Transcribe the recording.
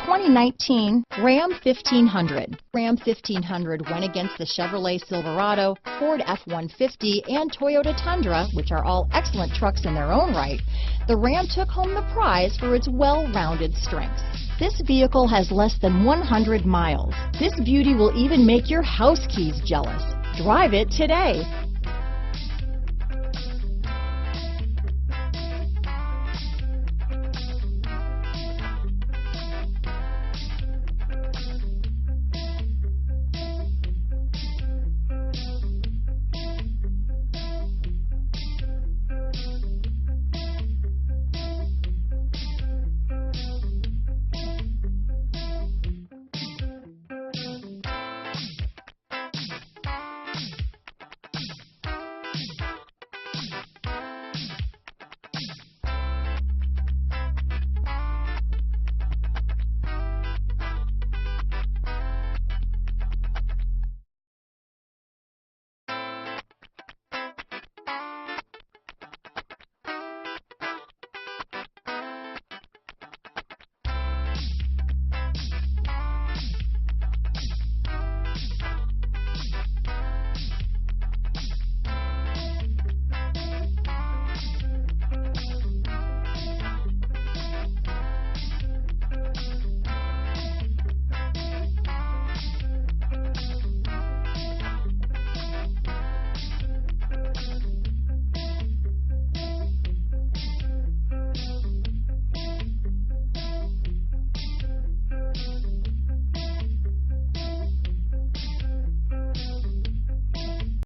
2019 Ram 1500. Ram 1500 went against the Chevrolet Silverado, Ford F-150, and Toyota Tundra, which are all excellent trucks in their own right. The Ram took home the prize for its well-rounded strengths. This vehicle has less than 100 miles. This beauty will even make your house keys jealous. Drive it today.